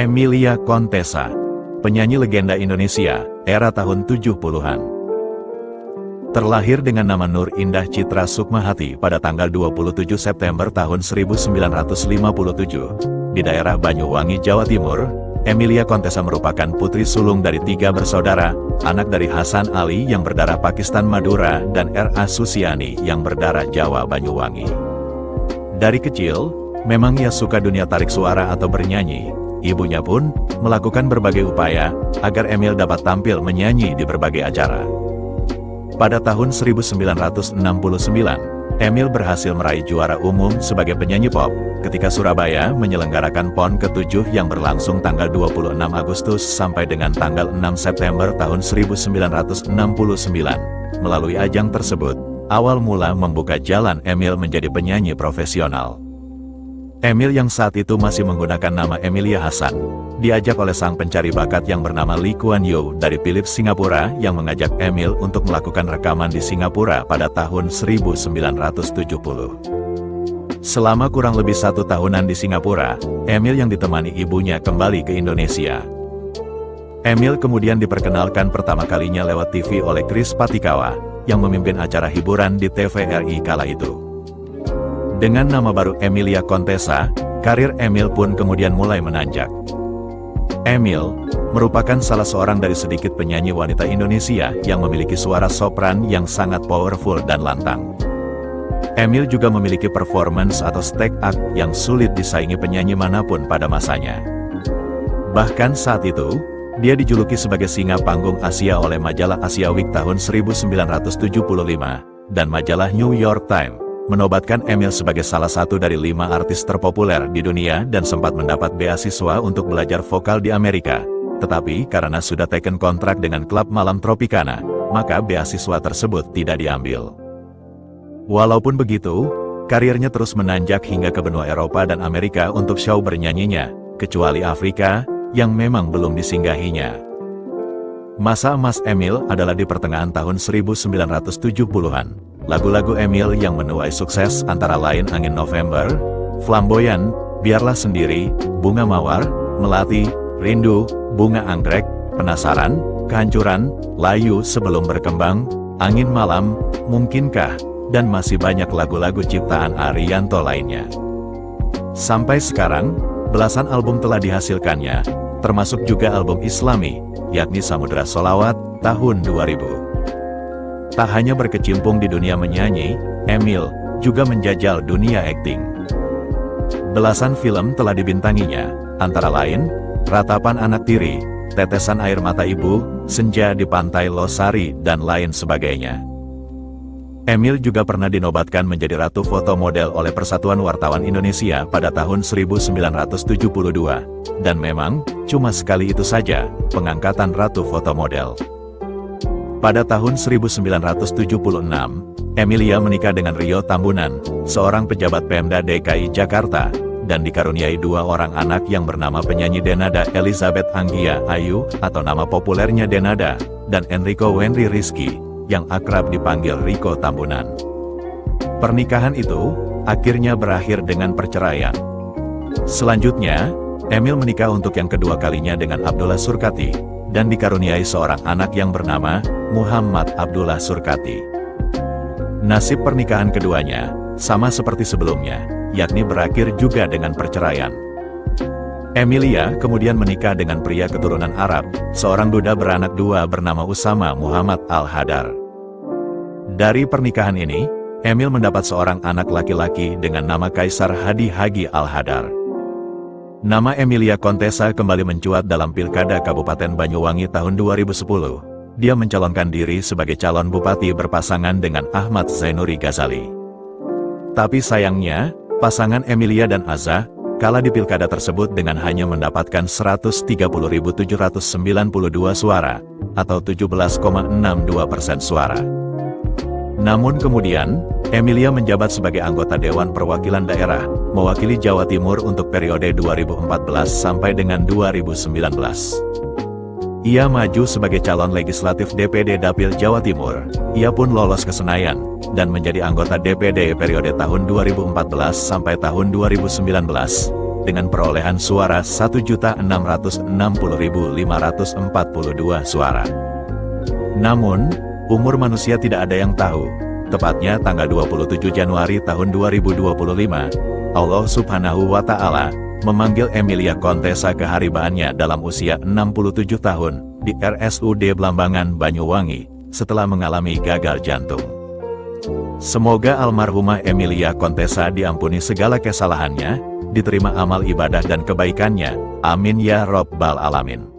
Emilia Contessa, penyanyi legenda Indonesia, era tahun 70-an. Terlahir dengan nama Nur Indah Citra Sukmahati pada tanggal 27 September tahun 1957, di daerah Banyuwangi, Jawa Timur, Emilia Contessa merupakan putri sulung dari 3 bersaudara, anak dari Hasan Ali yang berdarah Pakistan Madura dan R.A. Susiani yang berdarah Jawa Banyuwangi. Dari kecil, memang ia suka dunia tarik suara atau bernyanyi. Ibunya pun melakukan berbagai upaya agar Emil dapat tampil menyanyi di berbagai acara. Pada tahun 1969, Emil berhasil meraih juara umum sebagai penyanyi pop ketika Surabaya menyelenggarakan PON ke-7 yang berlangsung tanggal 26 Agustus sampai dengan tanggal 6 September tahun 1969. Melalui ajang tersebut, awal mula membuka jalan Emil menjadi penyanyi profesional. Emil yang saat itu masih menggunakan nama Emilia Hasan, diajak oleh sang pencari bakat yang bernama Lee Kuan Yew dari Philips Singapura yang mengajak Emil untuk melakukan rekaman di Singapura pada tahun 1970. Selama kurang lebih 1 tahunan di Singapura, Emil yang ditemani ibunya kembali ke Indonesia. Emil kemudian diperkenalkan pertama kalinya lewat TV oleh Chris Patikawa, yang memimpin acara hiburan di TVRI kala itu. Dengan nama baru Emilia Contessa, karir Emil pun kemudian mulai menanjak. Emil merupakan salah seorang dari sedikit penyanyi wanita Indonesia yang memiliki suara sopran yang sangat powerful dan lantang. Emil juga memiliki performance atau stage act yang sulit disaingi penyanyi manapun pada masanya. Bahkan saat itu, dia dijuluki sebagai singa panggung Asia oleh majalah Asia Week tahun 1975, dan majalah New York Times menobatkan Emil sebagai salah satu dari 5 artis terpopuler di dunia dan sempat mendapat beasiswa untuk belajar vokal di Amerika. Tetapi karena sudah teken kontrak dengan klub malam Tropicana, maka beasiswa tersebut tidak diambil. Walaupun begitu, karirnya terus menanjak hingga ke benua Eropa dan Amerika untuk show bernyanyinya, kecuali Afrika, yang memang belum disinggahinya. Masa emas Emil adalah di pertengahan tahun 1970-an. Lagu-lagu Emil yang menuai sukses antara lain Angin November, Flamboyan, Biarlah Sendiri, Bunga Mawar, Melati, Rindu, Bunga Anggrek, Penasaran, Kehancuran, Layu Sebelum Berkembang, Angin Malam, Mungkinkah, dan masih banyak lagu-lagu ciptaan Ariyanto lainnya. Sampai sekarang, belasan album telah dihasilkannya, termasuk juga album Islami, yakni Samudra Sholawat, tahun 2000. Tak hanya berkecimpung di dunia menyanyi, Emil juga menjajal dunia akting. Belasan film telah dibintanginya, antara lain, Ratapan Anak Tiri, Tetesan Air Mata Ibu, Senja di Pantai Losari, dan lain sebagainya. Emil juga pernah dinobatkan menjadi Ratu Foto Model oleh Persatuan Wartawan Indonesia pada tahun 1972, dan memang, cuma sekali itu saja, pengangkatan Ratu Foto Model. Pada tahun 1976, Emilia menikah dengan Rio Tambunan, seorang pejabat Pemda DKI Jakarta, dan dikaruniai 2 orang anak yang bernama penyanyi Denada Elizabeth Anggia Ayu, atau nama populernya Denada, dan Enrico Wenry Rizky, yang akrab dipanggil Riko Tambunan. Pernikahan itu, akhirnya berakhir dengan perceraian. Selanjutnya, Emil menikah untuk yang kedua kalinya dengan Abdullah Surkati, dan dikaruniai seorang anak yang bernama Muhammad Abdullah Surkati. Nasib pernikahan keduanya sama seperti sebelumnya, yakni berakhir juga dengan perceraian. Emilia kemudian menikah dengan pria keturunan Arab, seorang duda beranak 2 bernama Usama Muhammad Al-Hadar. Dari pernikahan ini, Emil mendapat seorang anak laki-laki dengan nama Kaisar Hadi Hagi Al-Hadar. Nama Emilia Contessa kembali mencuat dalam Pilkada Kabupaten Banyuwangi tahun 2010. Dia mencalonkan diri sebagai calon bupati berpasangan dengan Ahmad Zainuri Ghazali. Tapi sayangnya, pasangan Emilia dan Azza kalah di pilkada tersebut dengan hanya mendapatkan 130.792 suara, atau 17,62% suara. Namun kemudian, Emilia menjabat sebagai anggota Dewan Perwakilan Daerah, mewakili Jawa Timur untuk periode 2014 sampai dengan 2019. Ia maju sebagai calon legislatif DPD Dapil Jawa Timur. Ia pun lolos ke Senayan, dan menjadi anggota DPD periode tahun 2014 sampai tahun 2019. dengan perolehan suara 1.660.542 suara. Namun, umur manusia tidak ada yang tahu. Tepatnya tanggal 27 Januari tahun 2025, Allah Subhanahu wa Ta'ala memanggil Emilia Contessa ke haribaannya dalam usia 67 tahun di RSUD Blambangan, Banyuwangi, setelah mengalami gagal jantung. Semoga almarhumah Emilia Contessa diampuni segala kesalahannya, diterima amal ibadah dan kebaikannya. Amin ya Rabbal Alamin.